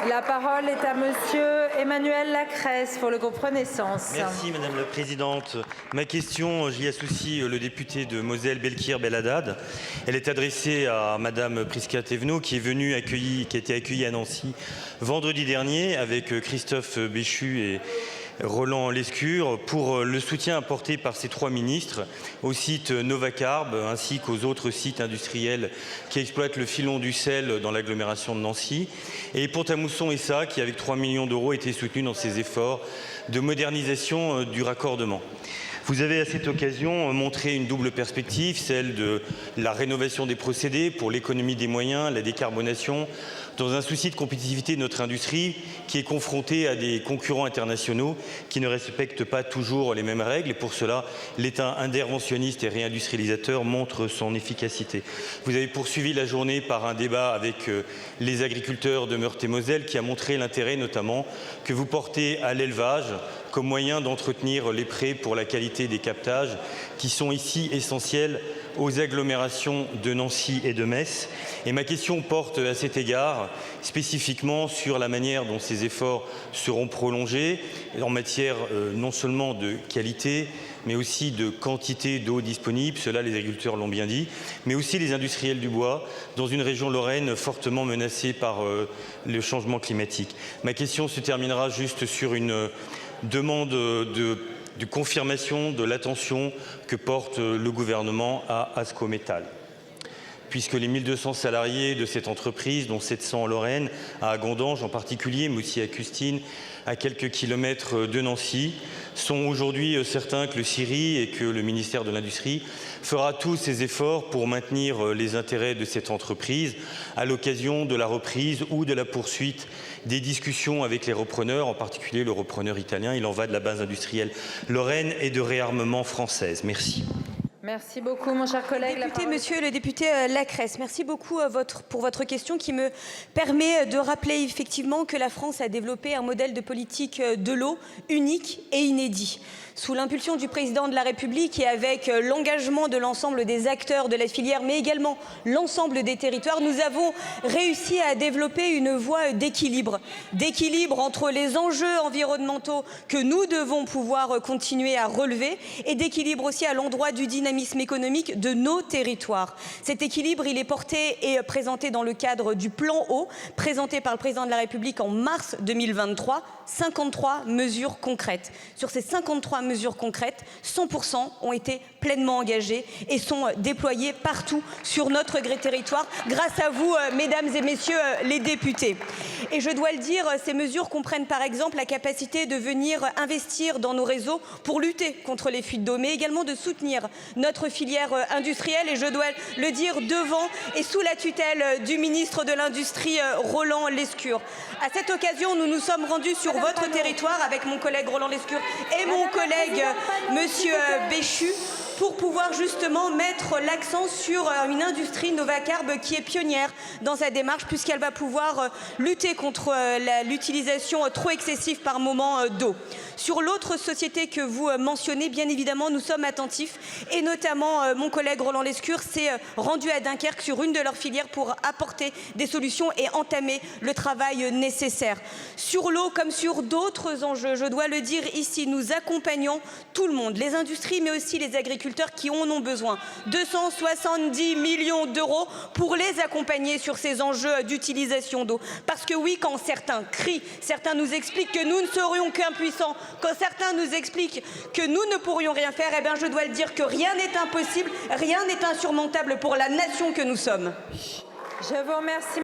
La parole est à monsieur Emmanuel Lacresse pour le groupe Renaissance. Merci Madame la Présidente. Ma question, j'y associe le député de Moselle, Belkir Belhaddad. Elle est adressée à Madame Prisca Thévenot qui a été accueillie à Nancy vendredi dernier avec Christophe Béchu et Roland Lescure pour le soutien apporté par ces trois ministres au site Novacarb ainsi qu'aux autres sites industriels qui exploitent le filon du sel dans l'agglomération de Nancy, et Pont-à-Mousson et SA qui, avec 3 millions d'euros, a été soutenu dans ses efforts de modernisation du raccordement. Vous avez à cette occasion montré une double perspective, celle de la rénovation des procédés pour l'économie des moyens, la décarbonation, dans un souci de compétitivité de notre industrie qui est confrontée à des concurrents internationaux qui ne respectent pas toujours les mêmes règles, et pour cela l'État interventionniste et réindustrialisateur montre son efficacité. Vous avez poursuivi la journée par un débat avec les agriculteurs de Meurthe-et-Moselle qui a montré l'intérêt notamment que vous portez à l'élevage comme moyen d'entretenir les prés pour la qualité des captages qui sont ici essentiels aux agglomérations de Nancy et de Metz. Et ma question porte à cet égard spécifiquement sur la manière dont ces efforts seront prolongés en matière non seulement de qualité, mais aussi de quantité d'eau disponible, cela les agriculteurs l'ont bien dit, mais aussi les industriels du bois, dans une région lorraine fortement menacée par le changement climatique. Ma question se terminera juste sur une demande de confirmation de l'attention que porte le gouvernement à Ascométal, puisque les 1200 salariés de cette entreprise, dont 700 en Lorraine, à Agondange en particulier, mais aussi à Custine, à quelques kilomètres de Nancy, sont aujourd'hui certains que le CIRI et que le ministère de l'Industrie fera tous ses efforts pour maintenir les intérêts de cette entreprise à l'occasion de la reprise ou de la poursuite des discussions avec les repreneurs, en particulier le repreneur italien. Il en va de la base industrielle lorraine et de réarmement française. Merci. Merci beaucoup, mon cher collègue. Monsieur le député Lacresse, merci beaucoup pour votre question qui me permet de rappeler effectivement que la France a développé un modèle de politique de l'eau unique et inédit. Sous l'impulsion du président de la République et avec l'engagement de l'ensemble des acteurs de la filière, mais également l'ensemble des territoires, nous avons réussi à développer une voie d'équilibre entre les enjeux environnementaux que nous devons pouvoir continuer à relever et d'équilibre aussi à l'endroit du dynamisme économique de nos territoires. Cet équilibre, il est porté et présenté dans le cadre du plan eau, présenté par le président de la République en mars 2023, 53 mesures concrètes. Sur ces 53 mesures concrètes, 100% ont été pleinement engagées et sont déployées partout sur notre territoire grâce à vous, mesdames et messieurs les députés. Et je dois le dire, ces mesures comprennent par exemple la capacité de venir investir dans nos réseaux pour lutter contre les fuites d'eau, mais également de soutenir notre filière industrielle, et je dois le dire devant et sous la tutelle du ministre de l'Industrie, Roland Lescure. À cette occasion, nous nous sommes rendus sur votre territoire avec mon collègue Roland Lescure et mon collègue monsieur Béchu pour pouvoir justement mettre l'accent sur une industrie Novacarb qui est pionnière dans sa démarche puisqu'elle va pouvoir lutter contre l'utilisation trop excessive par moment d'eau. Sur l'autre société que vous mentionnez, bien évidemment, nous sommes attentifs et notamment mon collègue Roland Lescure s'est rendu à Dunkerque sur une de leurs filières pour apporter des solutions et entamer le travail nécessaire. Sur l'eau comme sur d'autres enjeux, je dois le dire ici, nous accompagnons tout le monde, les industries mais aussi les agriculteurs qui en ont besoin. 270 millions d'euros pour les accompagner sur ces enjeux d'utilisation d'eau. Parce que oui, quand certains crient, certains nous expliquent que nous ne serions qu'impuissants, quand certains nous expliquent que nous ne pourrions rien faire, eh bien je dois le dire que rien n'est impossible, rien n'est insurmontable pour la nation que nous sommes. Je vous remercie.